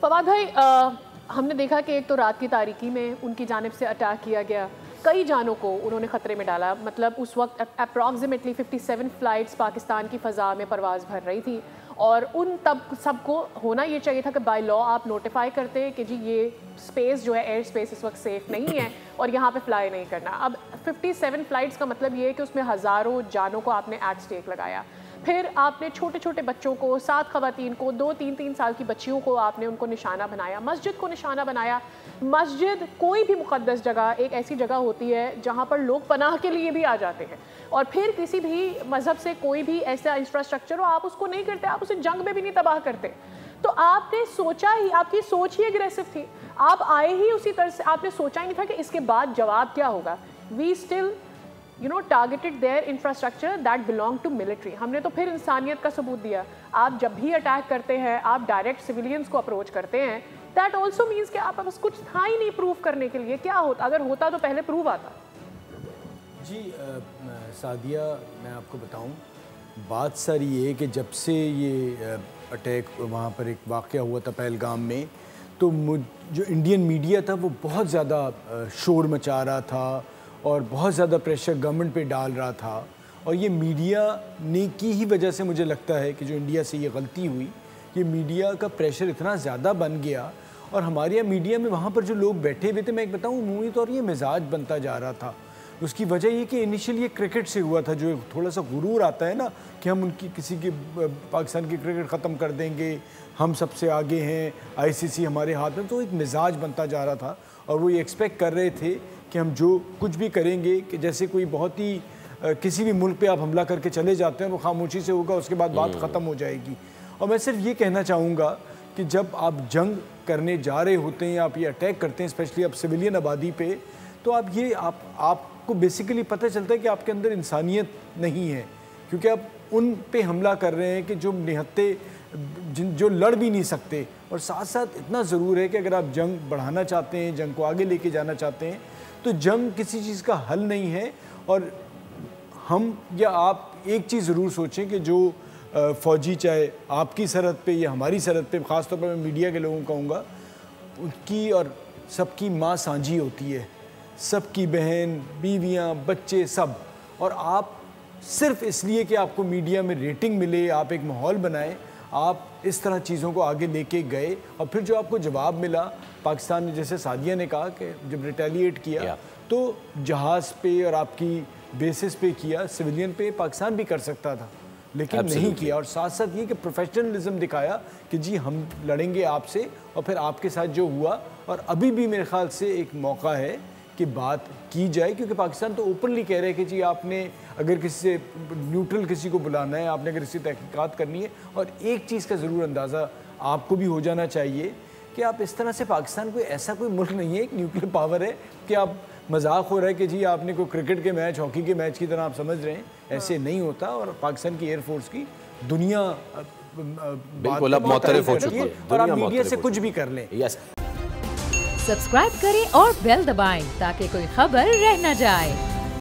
फवाद भाई, हमने देखा कि एक तो रात की तारीकी में उनकी जानिब से अटैक किया गया, कई जानों को उन्होंने ख़तरे में डाला। मतलब उस वक्त अप्रॉक्सीमेटली 57 फ़्लाइट्स पाकिस्तान की फ़ज़ा में परवाज़ भर रही थी, और उन तब सबको होना ये चाहिए था कि बाय लॉ आप नोटिफाई करते कि जी ये स्पेस जो है, एयर स्पेस इस वक्त सेफ़ नहीं है और यहाँ पे फ्लाई नहीं करना। अब 57 फ़्लाइट्स का मतलब ये है कि उसमें हज़ारों जानों को आपने एट स्टेक लगाया। फिर आपने छोटे छोटे बच्चों को, 7 ख़वातीन को, 2-3 साल की बच्चियों को आपने उनको निशाना बनाया, मस्जिद को निशाना बनाया। मस्जिद कोई भी मुक़द्दस जगह एक ऐसी जगह होती है जहाँ पर लोग पनाह के लिए भी आ जाते हैं, और फिर किसी भी मज़हब से कोई भी ऐसा इंफ्रास्ट्रक्चर हो आप उसको नहीं करते, आप उसे जंग में भी नहीं तबाह करते। तो आपने सोचा ही, आपकी सोच ही एग्रेसिव थी, आप आए ही उसी तरह से, आपने सोचा ही नहीं था कि इसके बाद जवाब क्या होगा। We still targeted their infrastructure that belong to military. हमने तो फिर इंसानियत का सबूत दिया। आप जब भी अटैक करते हैं, आप डायरेक्ट सिविलियंस को अप्रोच करते हैं, that also means कि आप बस कुछ था ही नहीं प्रूव करने के लिए। क्या होता, अगर होता तो पहले प्रूव आता। जी सादिया, मैं आपको बताऊं, बात सारी ये कि जब से ये अटैक वहाँ पर एक वाक़या हुआ था पहलगाम में, तो जो इंडियन मीडिया था वो बहुत ज़्यादा शोर मचा रहा था और बहुत ज़्यादा प्रेशर गवर्नमेंट पे डाल रहा था। और ये मीडिया ने की ही वजह से मुझे लगता है कि जो इंडिया से ये गलती हुई, ये मीडिया का प्रेशर इतना ज़्यादा बन गया। और हमारे यहाँ मीडिया में वहाँ पर जो लोग बैठे हुए थे, मैं एक बताऊँ, अमूमी तौर ये मिजाज बनता जा रहा था। उसकी वजह ये कि इनिशियली ये क्रिकेट से हुआ था, जो थोड़ा सा गुरूर आता है ना कि हम उनकी किसी के पाकिस्तान की क्रिकेट ख़त्म कर देंगे, हम सबसे आगे हैं, ICC हमारे हाथ में, तो एक मिजाज बनता जा रहा था। और वो ये एक्सपेक्ट कर रहे थे कि हम जो कुछ भी करेंगे, कि जैसे कोई बहुत ही किसी भी मुल्क पे आप हमला करके चले जाते हैं, वो खामोशी से होगा, उसके बाद बात ख़त्म हो जाएगी। और मैं सिर्फ ये कहना चाहूँगा कि जब आप जंग करने जा रहे होते हैं, आप ये अटैक करते हैं, स्पेशली आप सिविलियन आबादी पे, तो आप ये आपको बेसिकली पता चलता है कि आपके अंदर इंसानियत नहीं है, क्योंकि आप उन पे हमला कर रहे हैं कि जो निहत्ते, जो लड़ भी नहीं सकते। और साथ साथ इतना ज़रूर है कि अगर आप जंग बढ़ाना चाहते हैं, जंग को आगे लेके जाना चाहते हैं, तो जंग किसी चीज़ का हल नहीं है। और हम या आप एक चीज़ ज़रूर सोचें कि जो फ़ौजी, चाहे आपकी सरहद पे या हमारी सरहद पे, ख़ास तौर पर मैं मीडिया के लोगों को कहूँगा, उनकी और सबकी माँ सांझी होती है, सबकी बहन, बीवियाँ, बच्चे, सब। और आप सिर्फ इसलिए कि आपको मीडिया में रेटिंग मिले, आप एक माहौल बनाएं, आप इस तरह चीज़ों को आगे लेके गए, और फिर जो आपको जवाब मिला पाकिस्तान ने, जैसे सादिया ने कहा कि जब रिटेलिएट किया तो जहाज़ पे और आपकी बेसिस पे किया, सिविलियन पे पाकिस्तान भी कर सकता था, लेकिन नहीं किया। और साथ साथ ये कि प्रोफेशनलिज्म दिखाया कि जी हम लड़ेंगे आपसे, और फिर आपके साथ जो हुआ। और अभी भी मेरे ख़्याल से एक मौका है कि बात की जाए, क्योंकि पाकिस्तान तो ओपनली कह रहे हैं कि जी आपने अगर किसी से न्यूट्रल किसी को बुलाना है, आपने अगर इसकी तहकीकात करनी है। और एक चीज़ का ज़रूर अंदाज़ा आपको भी हो जाना चाहिए कि आप इस तरह से, पाकिस्तान कोई ऐसा कोई मुल्क नहीं है, एक न्यूक्लियर पावर है, कि आप मजाक हो रहा है कि जी आपने कोई क्रिकेट के मैच, हॉकी के मैच की तरह आप समझ रहे हैं, ऐसे नहीं होता। और पाकिस्तान की एयरफोर्स की दुनिया बिल्कुल अब मुतरफ हो चुकी है, और आप मीडिया से कुछ भी कर लें। सब्सक्राइब करें और बेल दबाएं ताकि कोई खबर रह न जाए।